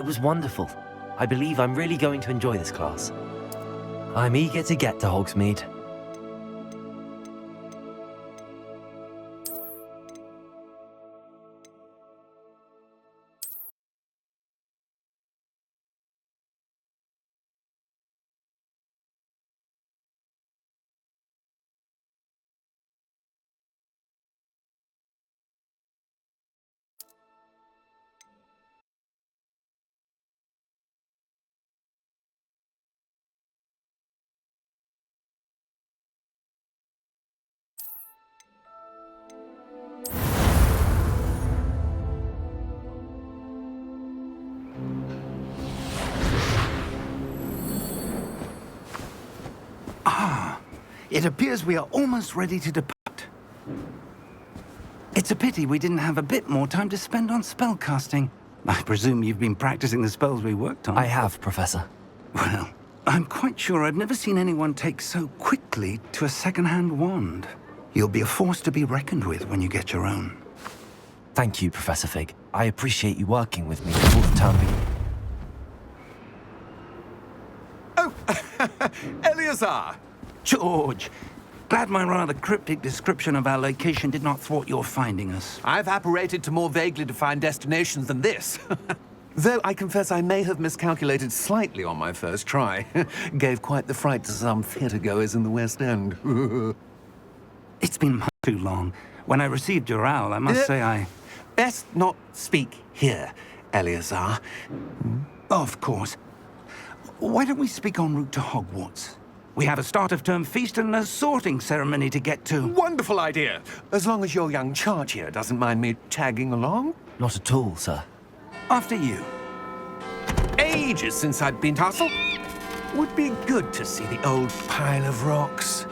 It was wonderful. I believe I'm really going to enjoy this class. I'm eager to get to Hogsmeade. It appears we are almost ready to depart. It's a pity we didn't have a bit more time to spend on spellcasting. I presume you've been practicing the spells we worked on. I have, Professor. Well, I'm quite sure I've never seen anyone take so quickly to a second-hand wand. You'll be a force to be reckoned with when you get your own. Thank you, Professor Fig. I appreciate you working with me before the term begins. Oh, Eleazar! George, glad my rather cryptic description of our location did not thwart your finding us. I've apparated to more vaguely defined destinations than this. Though I confess I may have miscalculated slightly on my first try. Gave quite the fright to some theatre-goers in the West End. It's been much too long. When I received your owl, I must say I... Best not speak here, Eleazar. Of course. Why don't we speak en route to Hogwarts? We have a start-of-term feast and a sorting ceremony to get to. Wonderful idea! As long as your young charge here doesn't mind me tagging along. Not at all, sir. After you. Ages since I'd been to Castle. Would be good to see the old pile of rocks.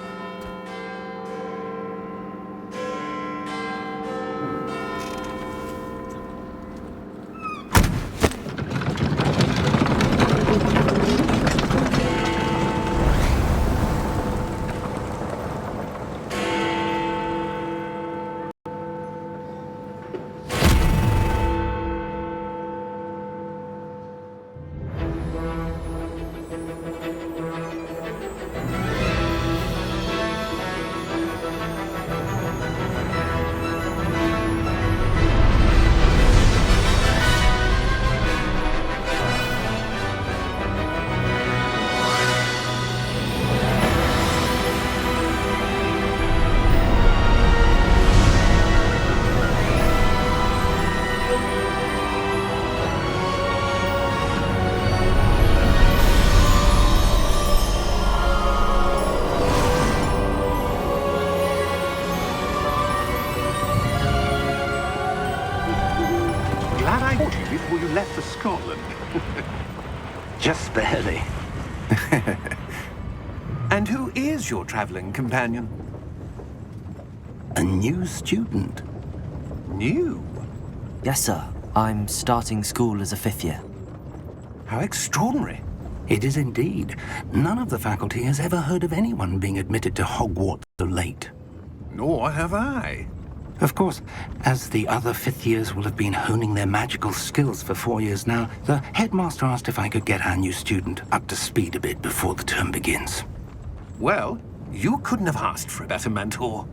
Before you left for Scotland. Just barely. And who is your traveling companion? A new student. New? Yes, sir. I'm starting school as a 5th year. How extraordinary. It is indeed. None of the faculty has ever heard of anyone being admitted to Hogwarts so late. Nor have I. Of course, as the other 5th years will have been honing their magical skills for 4 years now, the headmaster asked if I could get our new student up to speed a bit before the term begins. Well, you couldn't have asked for a better mentor.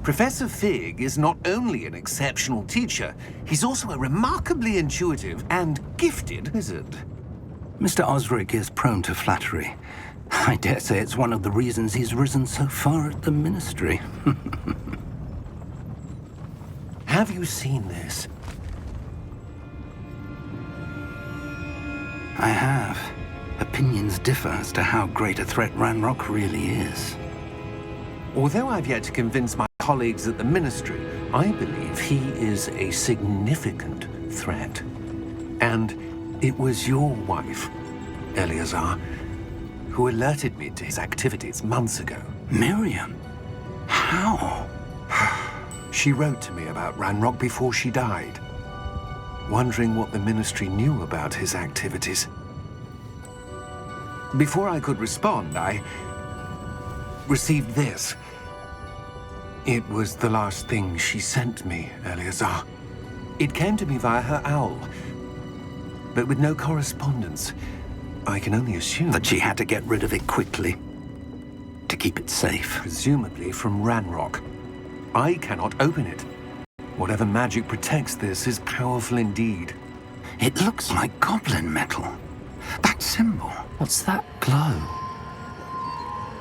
Professor Fig is not only an exceptional teacher, he's also a remarkably intuitive and gifted wizard. Mr. Osric is prone to flattery. I dare say it's one of the reasons he's risen so far at the Ministry. Have you seen this? I have. Opinions differ as to how great a threat Ranrock really is. Although I've yet to convince my colleagues at the Ministry, I believe he is a significant threat. And it was your wife, Eleazar, who alerted me to his activities months ago. Miriam? How? She wrote to me about Ranrock before she died, wondering what the Ministry knew about his activities. Before I could respond, I received this. It was the last thing she sent me, Eleazar. It came to me via her owl. but with no correspondence. I can only assume That she had to get rid of it quickly to keep it safe. presumably from Ranrock. I cannot open it. Whatever magic protects this is powerful indeed. It looks like goblin metal. That symbol. What's that? Glow.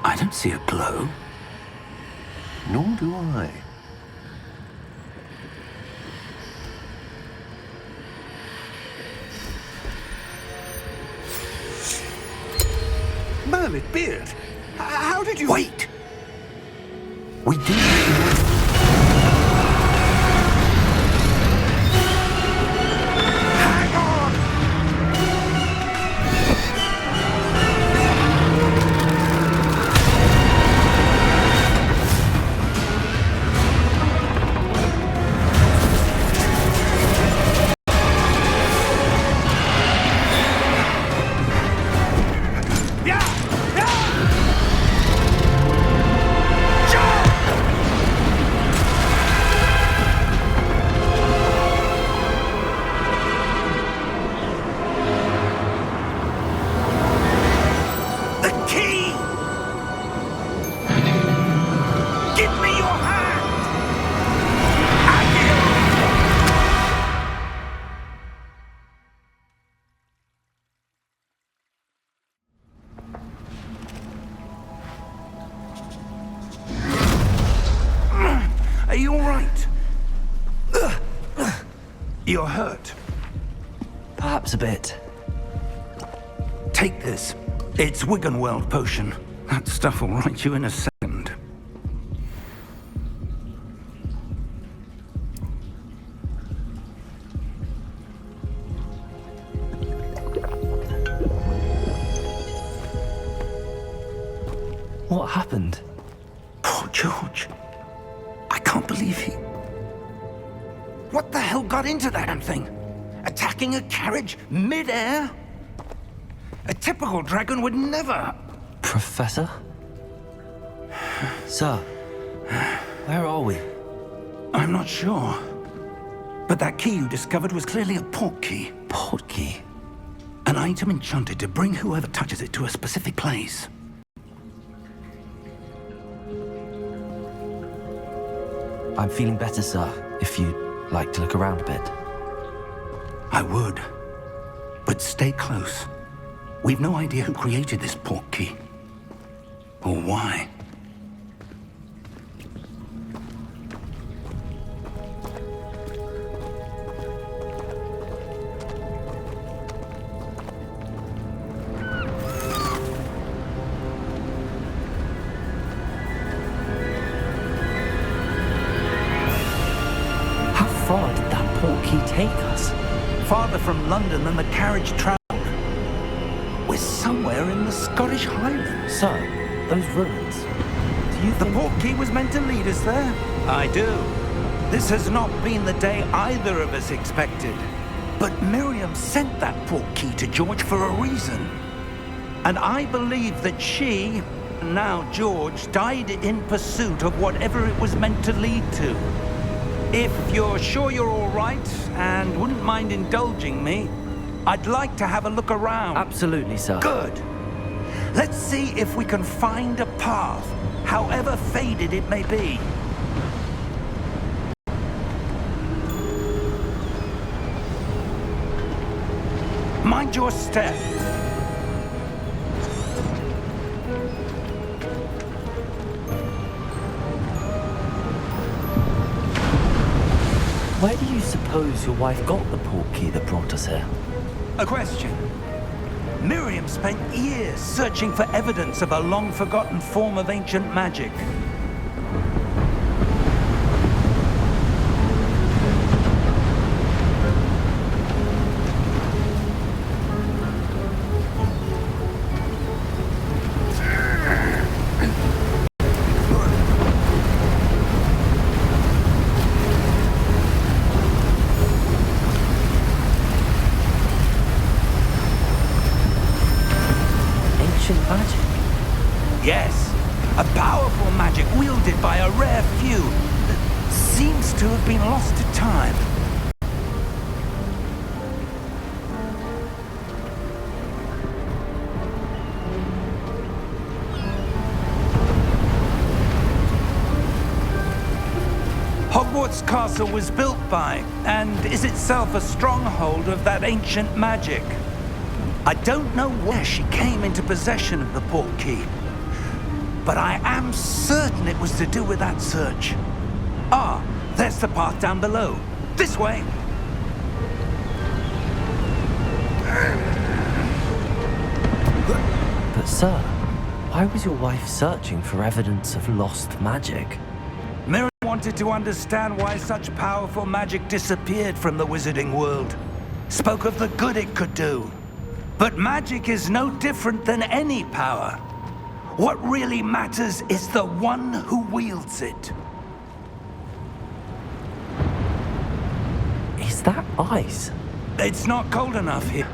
I don't see a glow. Nor do I. Merlin Beard! How did you... Wait! We do. Hang on! The key! Give me your hand! Are you all right? You're hurt. Perhaps a bit. Take this. It's Wiggenweld potion. That stuff will right you in a second. What happened? Poor George. I can't believe he... What the hell got into that damn thing? Attacking a carriage mid-air? A typical dragon would never... Professor? Sir, where are we? I'm not sure. But that key you discovered was clearly a port key. Port key? An item enchanted to bring whoever touches it to a specific place. I'm feeling better, sir, if you'd like to look around a bit. I would. But stay close. We've no idea who created this port key. Or why. How far did that port key take us? Farther from London than the carriage traveled. We're somewhere in the Scottish Highlands. Sir, those ruins. Do you The think... port key was meant to lead us there? I do. This has not been the day either of us expected. But Miriam sent that port key to George for a reason. And I believe that she, now George, died in pursuit of whatever it was meant to lead to. If you're sure you're all right and wouldn't mind indulging me, I'd like to have a look around. Absolutely, sir. Good. Let's see if we can find a path, however faded it may be. Mind your step. Where do you suppose your wife got the port key that brought us here? A question. Miriam spent years searching for evidence of a long-forgotten form of ancient magic. Ancient magic? Yes, a powerful magic wielded by a rare few that seems to have been lost to time. Hogwarts Castle was built by, and is itself a stronghold of that ancient magic. I don't know where she came into possession of the portkey, but I am certain it was to do with that search. Ah, there's the path down below. This way. But sir, why was your wife searching for evidence of lost magic? Miriam wanted to understand why such powerful magic disappeared from the wizarding world. Spoke of the good it could do. But magic is no different than any power. What really matters is the one who wields it. Is that ice? It's not cold enough here.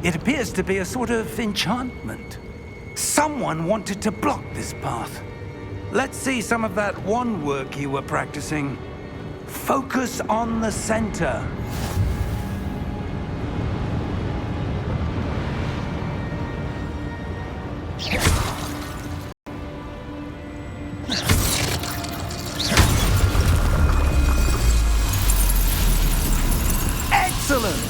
It appears to be a sort of enchantment. Someone wanted to block this path. Let's see some of that wand work you were practicing. Focus on the center. Excellent!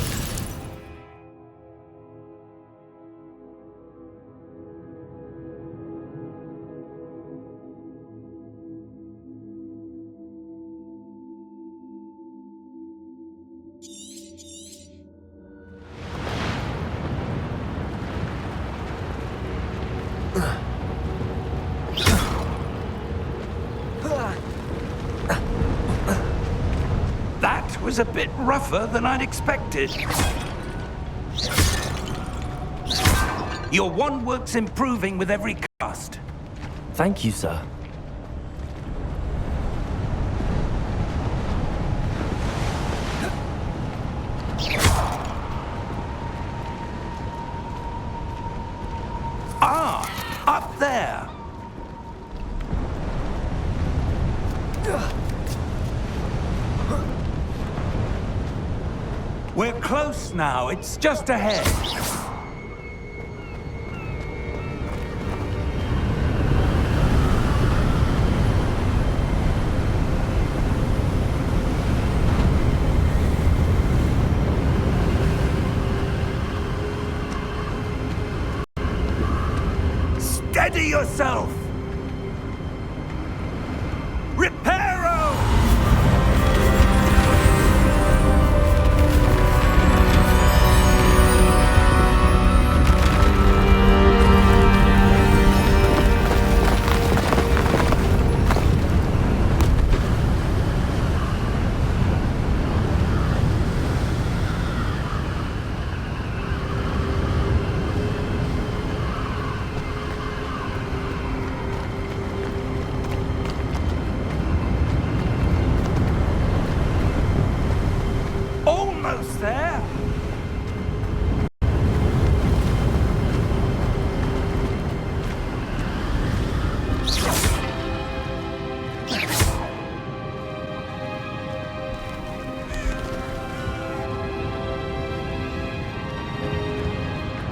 That was a bit rougher than I'd expected. Your wand work's improving with every cast. Thank you, sir. Ah, up there. We're close now. It's just ahead. Steady yourself! Reparo! Almost there.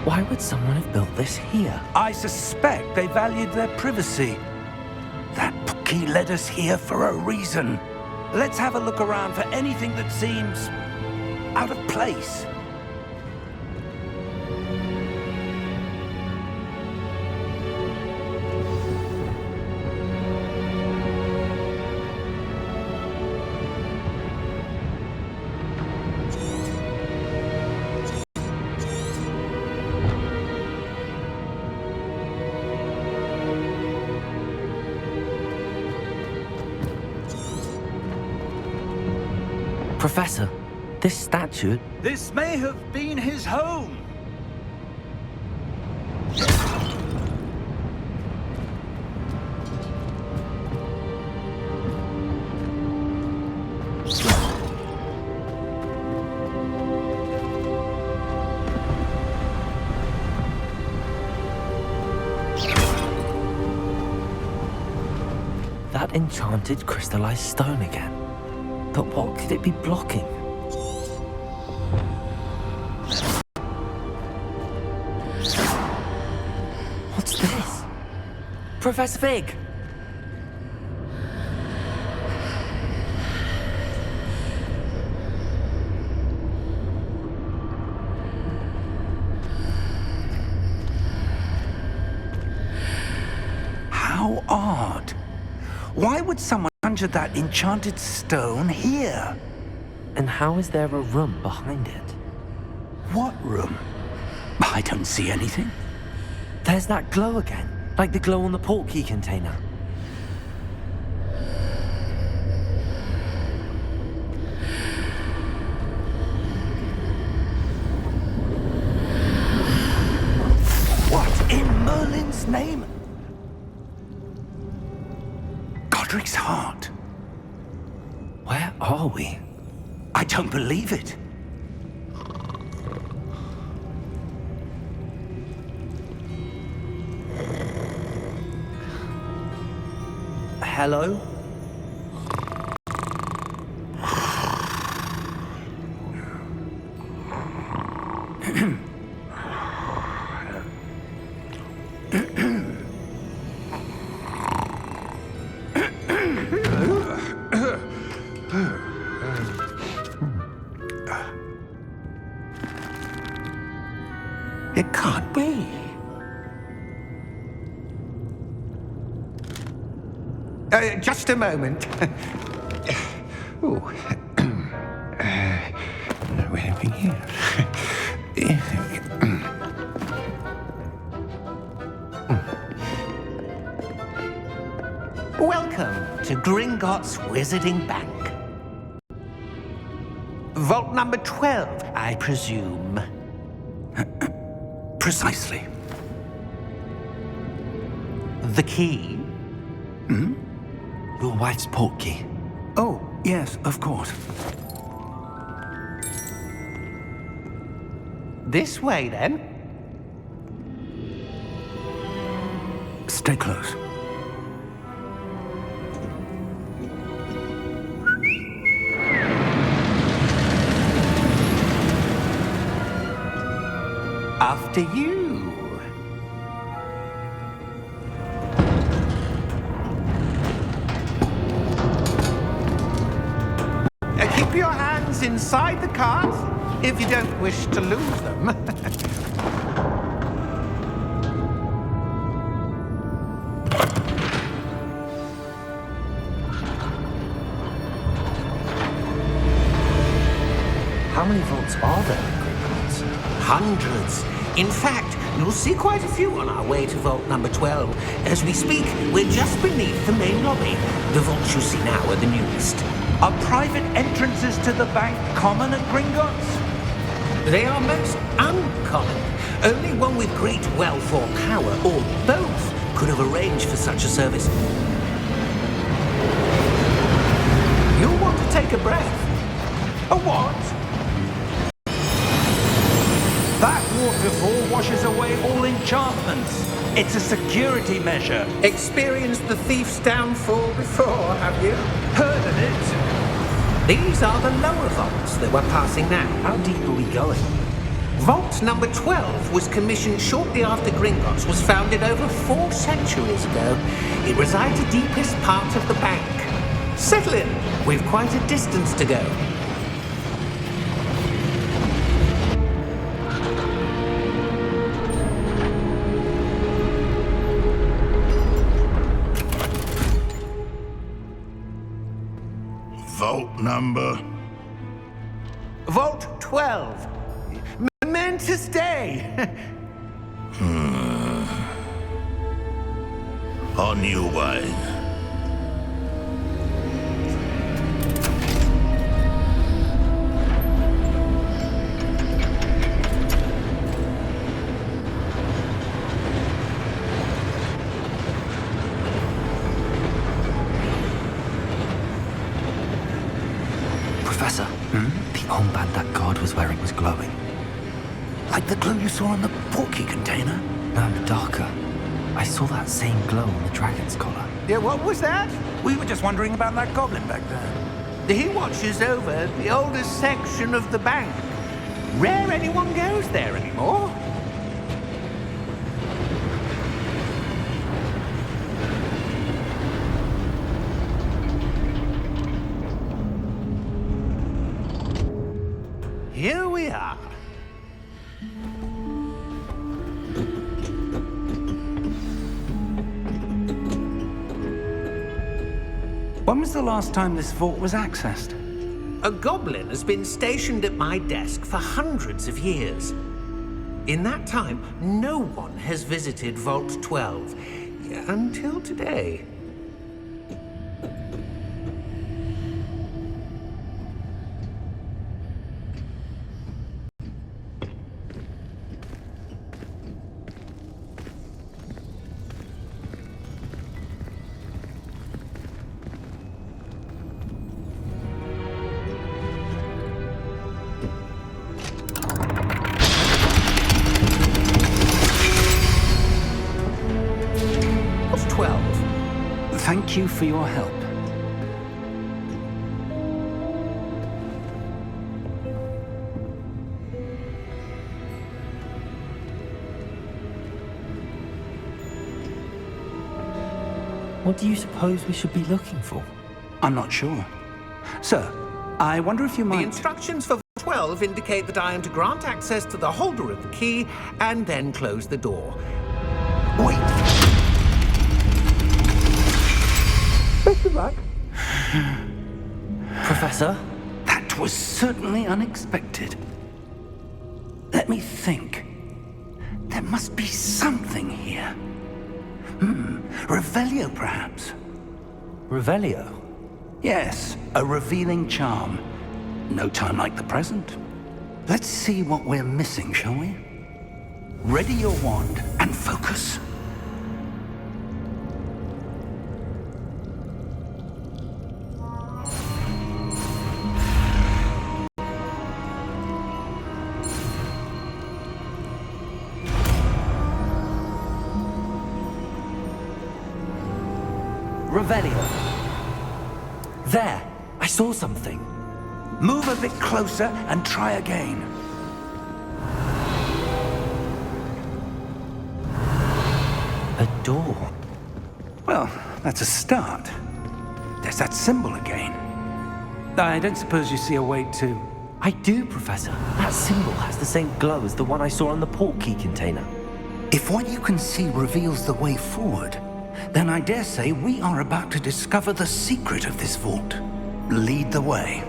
Why would someone have built this here? I suspect they valued their privacy. That key led us here for a reason. Let's have a look around for anything that seems out of place. Professor, this statue... This may have been his home. That enchanted crystallized stone again. But what could it be blocking? What's this? Professor Fig! Why would someone conjure that enchanted stone here? And how is there a room behind it? What room? I don't see anything. There's that glow again, like the glow on the portkey container. What in Merlin's name? Godric's heart. Where are we? I don't believe it. Hello? It can't be. Just a moment. Oh. Where are we here? Welcome to Gringotts Wizarding Bank. Vault number 12, I presume. Precisely. The key? Your wife's portkey. Oh, yes, of course. This way, then. Stay close. After you. Keep your hands inside the cart if you don't wish to lose them. How many vaults are there in Gringotts? Hundreds. In fact, you'll see quite a few on our way to vault number 12. As we speak, we're just beneath the main lobby. The vaults you see now are the newest. Are private entrances to the bank common at Gringotts? They are most uncommon. Only one with great wealth or power, or both, could have arranged for such a service. You'll want to take a breath. A what? That waterfall washes away all enchantments. It's a security measure. Experienced the thief's downfall before, have you? Heard of it? These are the lower vaults that we're passing now. How deep are we going? Vault number 12 was commissioned shortly after Gringotts was founded over 4 centuries ago. It resides the deepest part of the bank. Settle in. We've quite a distance to go. Vault number? Vault 12. Momentous day. On your way. Professor, the armband that guard was wearing was glowing. Like the glow you saw in the portkey container? No, darker. I saw that same glow on the dragon's collar. Yeah, what was that? We were just wondering about that goblin back there. He watches over the oldest section of the bank. Rare anyone goes there anymore. Here we are. When was the last time this vault was accessed? A goblin has been stationed at my desk for hundreds of years. In that time, no one has visited Vault 12 until today. Vault 12. Thank you for your help. What do you suppose we should be looking for? I'm not sure. Sir, I wonder if you The might... instructions for Vault 12 indicate that I am to grant access to the holder of the key and then close the door. Wait! Best of luck. Professor? That was certainly unexpected. Let me think. There must be something here. Revelio, perhaps? Revelio? Yes, a revealing charm. No time like the present. Let's see what we're missing, shall we? Ready your wand and focus. Revelio. There! I saw something. Move a bit closer and try again. A door. Well, that's a start. There's that symbol again. I don't suppose you see a way to... I do, Professor. That symbol has the same glow as the one I saw on the port key container. If what you can see reveals the way forward, then I dare say we are about to discover the secret of this vault. Lead the way.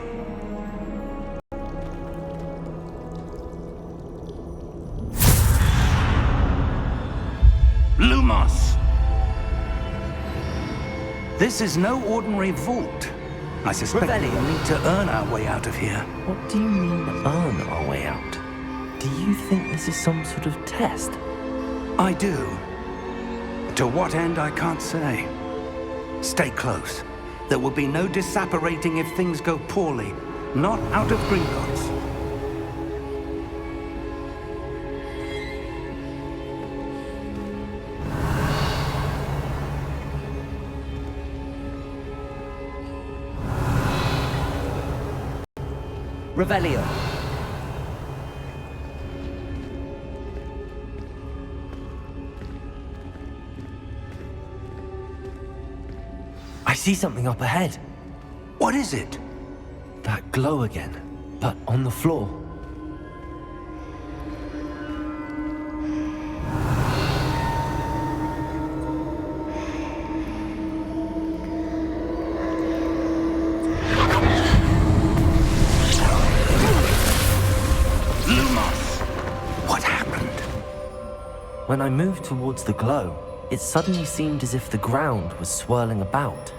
Lumos! This is no ordinary vault. I suspect Revelio. we'll need to earn our way out of here. What do you mean, earn our way out? Do you think this is some sort of test? I do. To what end, I can't say. Stay close. There will be no disapparating if things go poorly. Not out of Gringotts. Revelio. I see something up ahead. What is it? That glow again, but on the floor. Lumos! What happened? When I moved towards the glow, it suddenly seemed as if the ground was swirling about.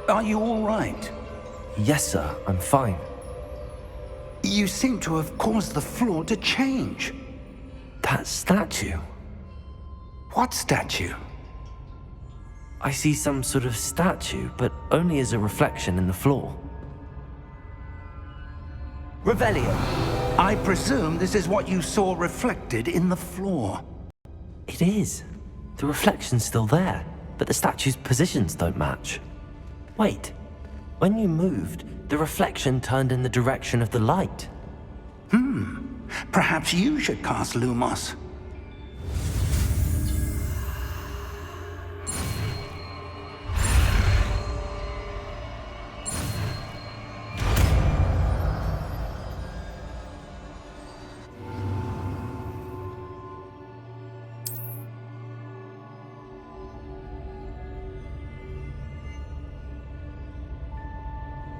Are you all right? Yes, sir, I'm fine. You seem to have caused the floor to change. That statue. What statue? I see some sort of statue, but only as a reflection in the floor. Revelio. I presume this is what you saw reflected in the floor. It is. The reflection's still there, but the statue's positions don't match. Wait. When you moved, the reflection turned in the direction of the light. Perhaps you should cast Lumos.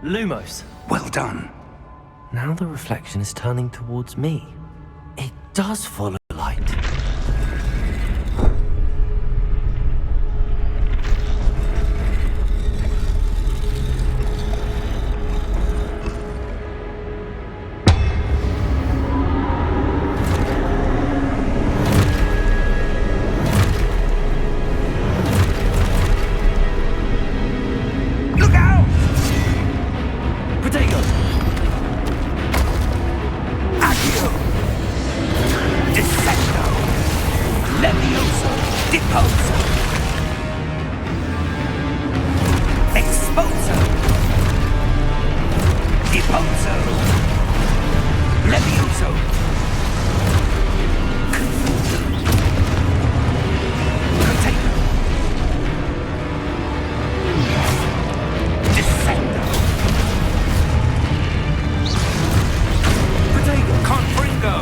Lumos. Well done. Now the reflection is turning towards me. It does follow light. Look out! Protego! Accio! Descendo! Levioso! Deposo! Exposo! Deposo! Levioso! Container! Descendo! Protego! Confringo!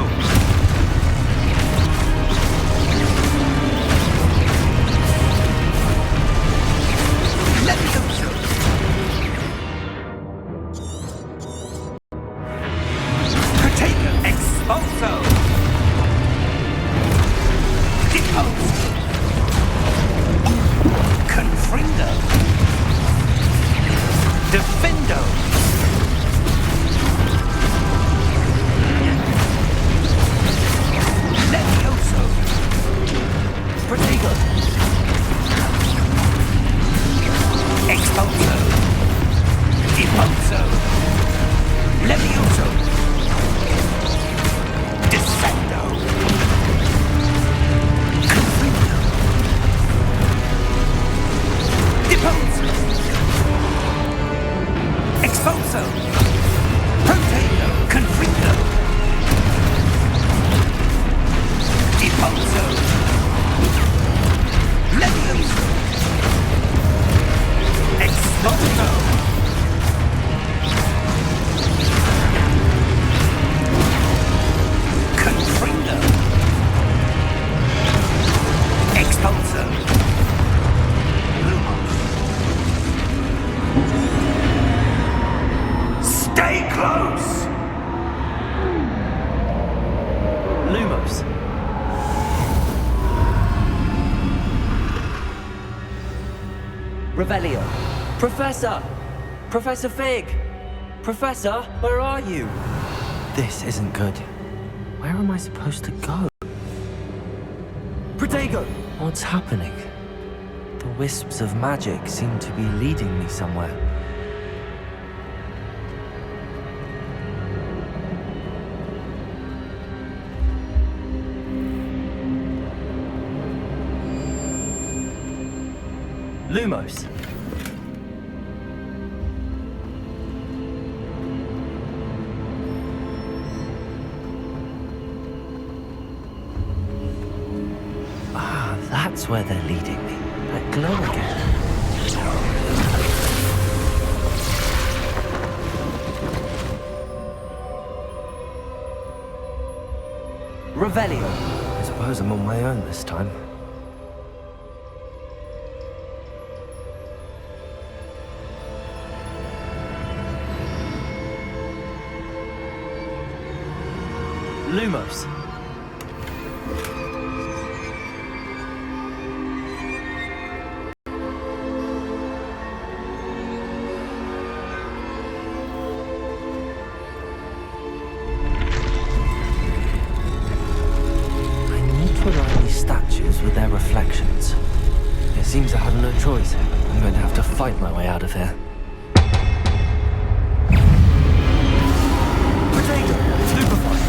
Levioso! Protego! Expulso! Depose! Confringo! Defendo! Levioso! Protego! Expulso! Deposo! Levioso! Descendo! Confringo! Deposo! Expulso! Protego! Confringo! Deposo! Levioso! Expulso! Confringo! Expulso! Stay close! Lumos. Revelio. Professor! Professor Fig! Professor, where are you? This isn't good. Where am I supposed to go? Protego! What's happening? The wisps of magic seem to be leading me somewhere. Lumos. Ah, that's where they're leading me. That glow again. Revelio. I suppose I'm on my own this time. Lumos. I need to align these statues with their reflections. It seems I have no choice. I'm going to have to fight my way out of here. Potato! Stupefy!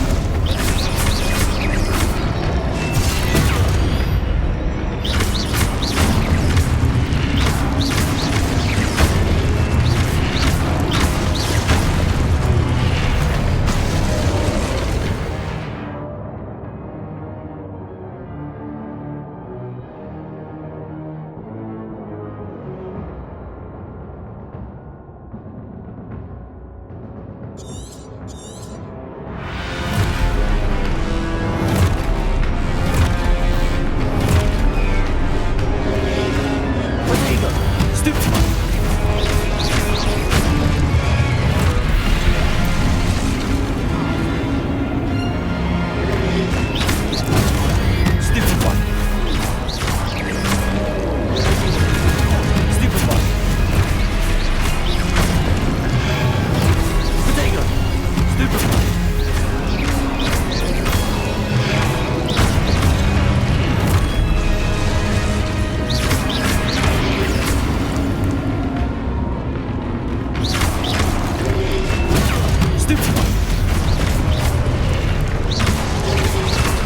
Stupefy.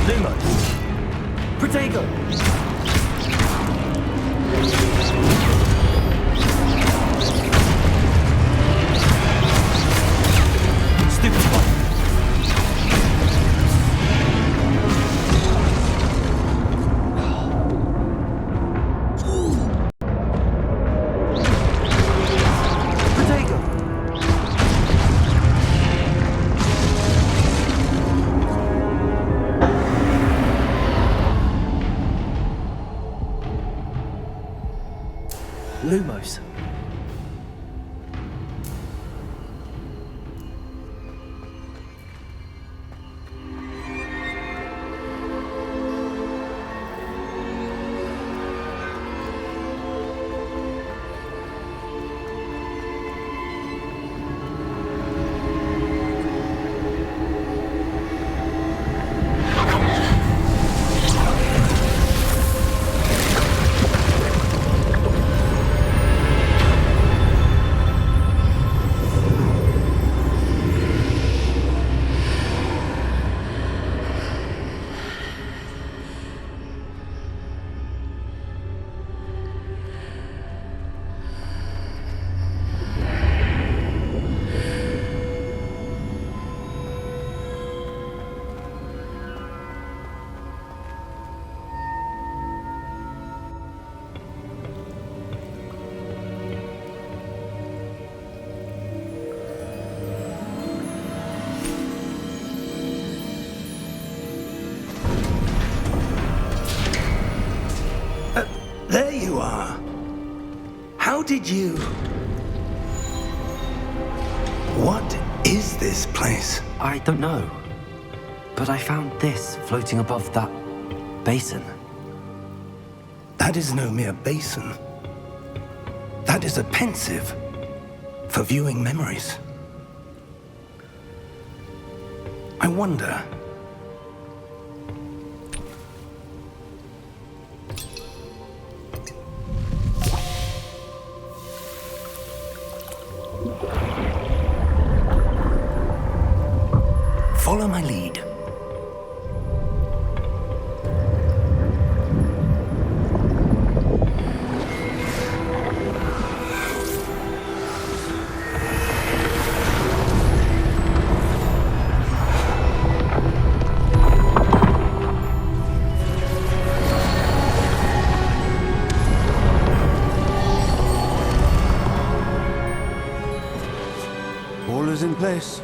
Lumos. Protego. Stupefy. Protego. Lumos. There you are. How did you... What is this place? I don't know. But I found this floating above that basin. That is no mere basin. That is a pensive for viewing memories. I wonder... Follow my lead. All is in place.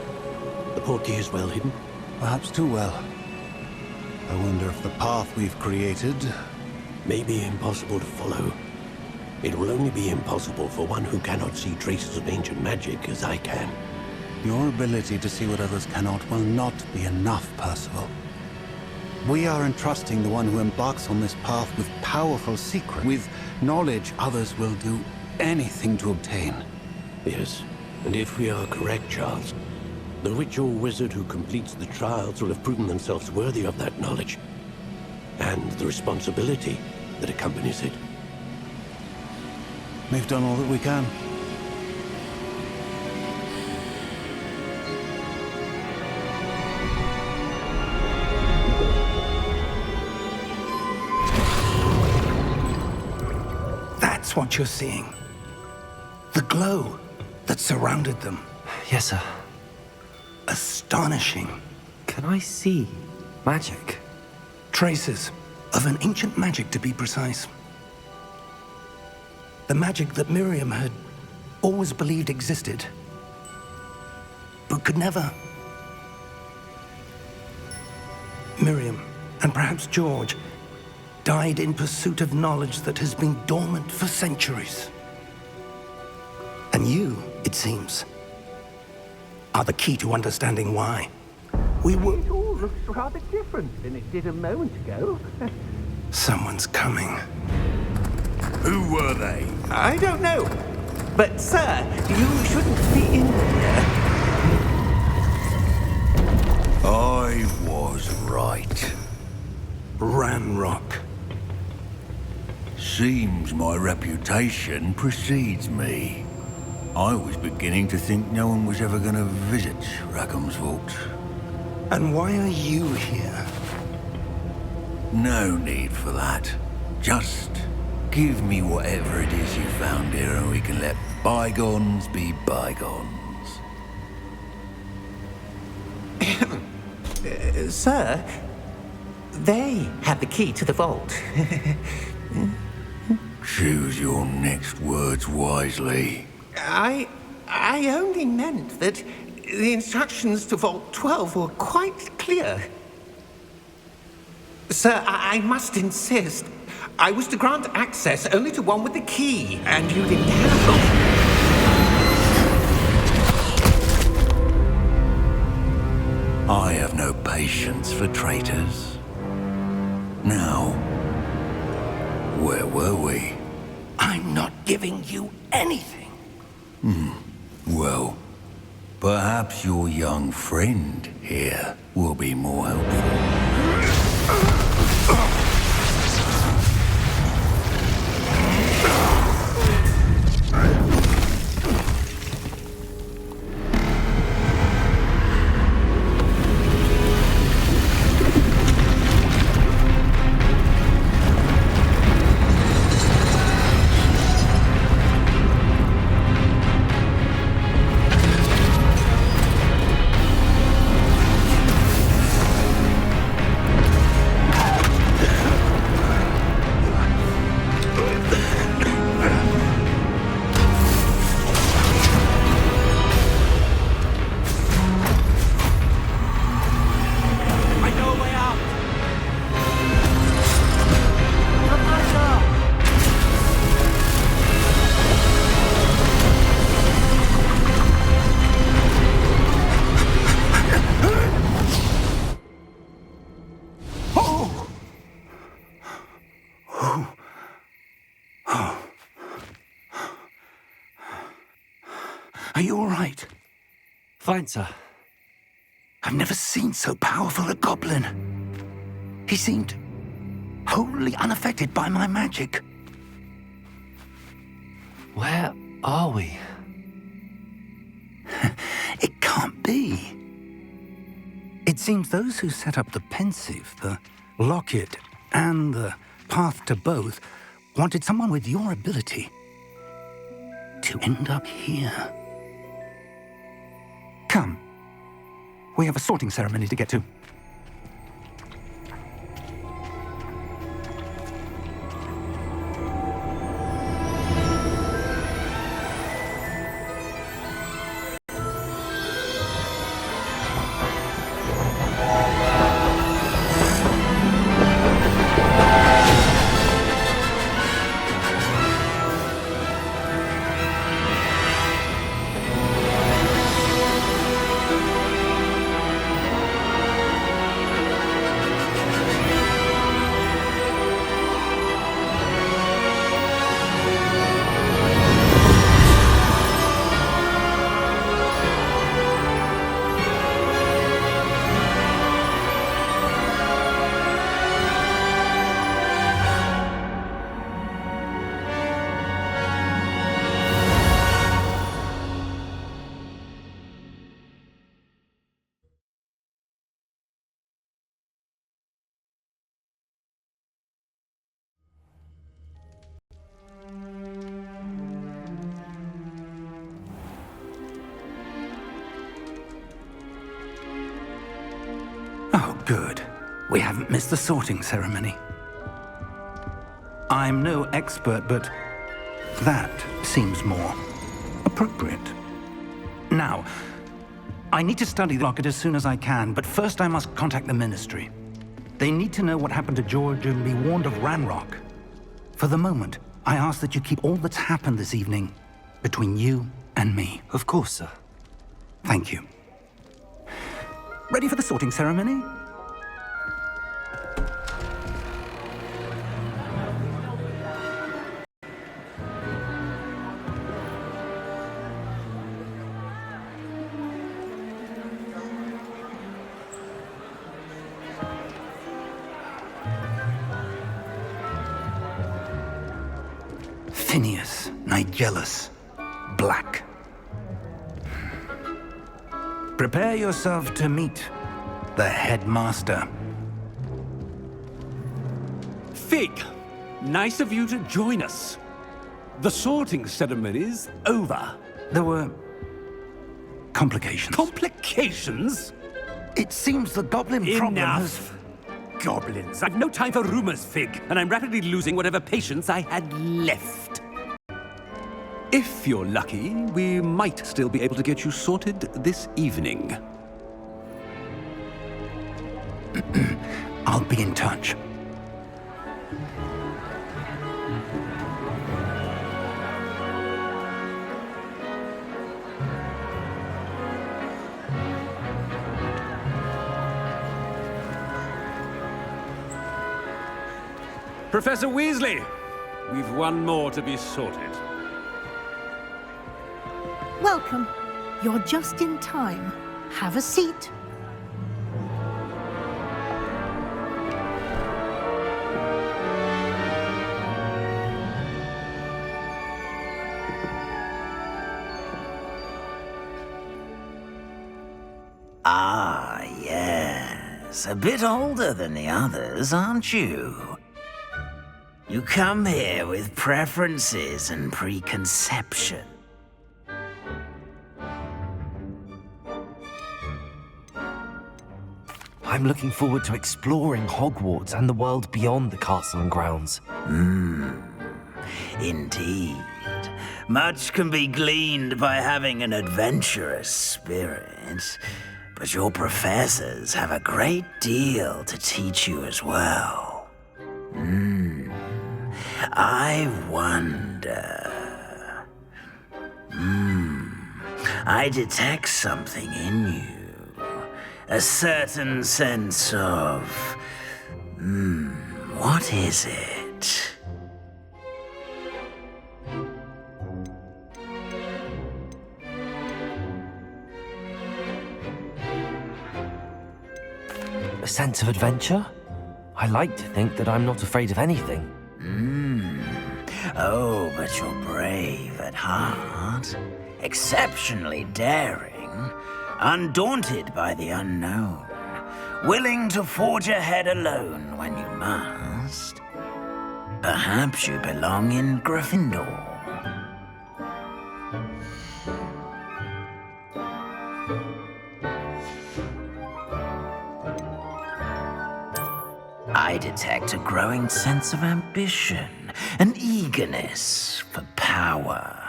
The portkey is well hidden. Perhaps too well. I wonder if the path we've created... May be impossible to follow. It will only be impossible for one who cannot see traces of ancient magic as I can. Your ability to see what others cannot will not be enough, Percival. We are entrusting the one who embarks on this path with powerful secret, with knowledge others will do anything to obtain. Yes, and if we are correct, Charles, the ritual wizard who completes the trials will have proven themselves worthy of that knowledge, and the responsibility that accompanies it. We've done all that we can. That's what you're seeing. The glow that surrounded them. Yes, sir. Astonishing. Can I see magic? Traces of an ancient magic, to be precise. The magic that Miriam had always believed existed, but could never. Miriam, and perhaps George, died in pursuit of knowledge that has been dormant for centuries. And you, it seems, are the key to understanding why. We were... It all looks rather different than it did a moment ago. Someone's coming. Who were they? I don't know. But, sir, you shouldn't be in here. I was right. Ranrock. Seems my reputation precedes me. I was beginning to think no one was ever going to visit Rackham's vault. And why are you here? No need for that. Just give me whatever it is you found here and we can let bygones be bygones. Sir, they have the key to the vault. Choose your next words wisely. I only meant that the instructions to Vault 12 were quite clear. Sir, I must insist. I was to grant access only to one with the key, and you didn't have it. I have no patience for traitors. Now, where were we? I'm not giving you anything. Well, perhaps your young friend here will be more helpful. Are you all right? Fine, sir. I've never seen so powerful a goblin. He seemed wholly unaffected by my magic. Where are we? It can't be. It seems those who set up the pensive, the locket, and the path to both wanted someone with your ability to end up here. Come. We have a sorting ceremony to get to. Oh, good. We haven't missed the sorting ceremony. I'm no expert, but that seems more appropriate. Now, I need to study the locket as soon as I can, but first I must contact the Ministry. They need to know what happened to George and be warned of Ranrock. For the moment, I ask that you keep all that's happened this evening between you and me. Of course, sir. Thank you. Ready for the sorting ceremony? Phineas, Nigellus, Black. Prepare yourself to meet the headmaster. Fig, nice of you to join us. The sorting ceremony's over. There were complications. Complications? It seems the goblin problem has... Enough! Goblins. I've no time for rumors, Fig, and I'm rapidly losing whatever patience I had left. If you're lucky, we might still be able to get you sorted this evening. I'll be in touch. Professor Weasley, we've one more to be sorted. Welcome. You're just in time. Have a seat. Ah, yes. A bit older than the others, aren't you? You come here with preferences and preconception. I'm looking forward to exploring Hogwarts and the world beyond the castle and grounds. Indeed. Much can be gleaned by having an adventurous spirit, but your professors have a great deal to teach you as well. I wonder... I detect something in you. A certain sense of... what is it? A sense of adventure? I like to think that I'm not afraid of anything. Oh, but you're brave at heart. Exceptionally daring. Undaunted by the unknown. Willing to forge ahead alone when you must. Perhaps you belong in Gryffindor. I detect a growing sense of ambition, an eagerness for power.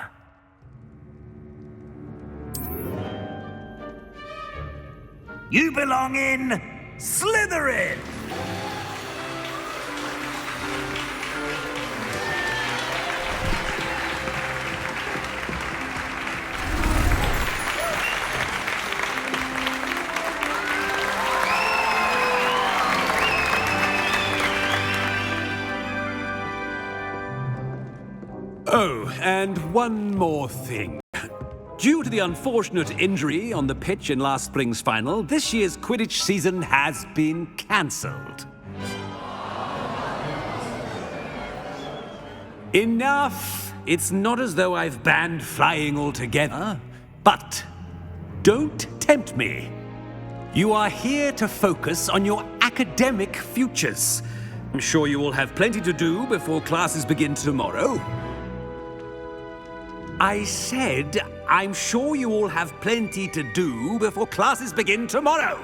You belong in Slytherin! Oh, and one more thing. Due to the unfortunate injury on the pitch in last spring's final, this year's Quidditch season has been cancelled. Enough! It's not as though I've banned flying altogether, but don't tempt me. You are here to focus on your academic futures. I'm sure you will have plenty to do before classes begin tomorrow. I said, I'm sure you all have plenty to do before classes begin tomorrow.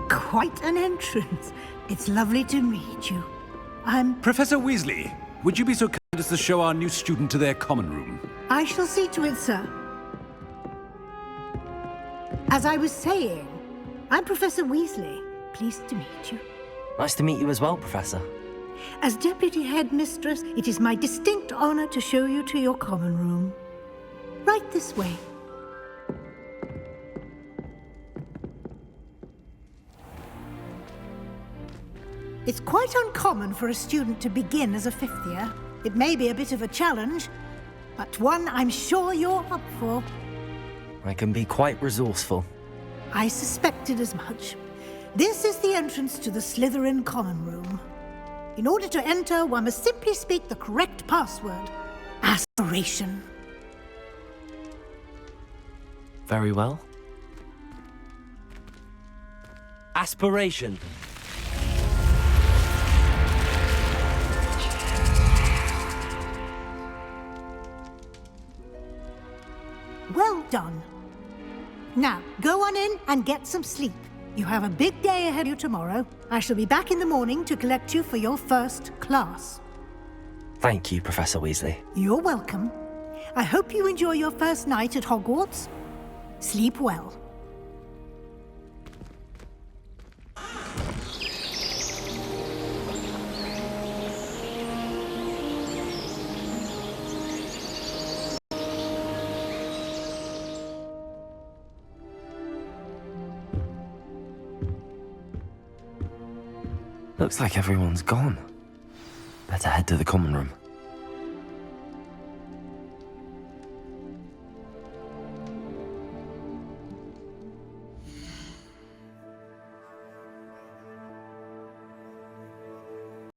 Quite an entrance. It's lovely to meet you. I'm... Professor Weasley, would you be so kind as to show our new student to their common room? I shall see to it, sir. As I was saying, I'm Professor Weasley. Pleased to meet you. Nice to meet you as well, Professor. As Deputy Headmistress, it is my distinct honor to show you to your common room. Right this way. It's quite uncommon for a student to begin as a fifth year. It may be a bit of a challenge, but one I'm sure you're up for. I can be quite resourceful. I suspected as much. This is the entrance to the Slytherin common room. In order to enter, one must simply speak the correct password. Aspiration. Very well. Aspiration. Well done. Now, go on in and get some sleep. You have a big day ahead of you tomorrow. I shall be back in the morning to collect you for your first class. Thank you, Professor Weasley. You're welcome. I hope you enjoy your first night at Hogwarts. Sleep well. Looks like everyone's gone. Better head to the common room.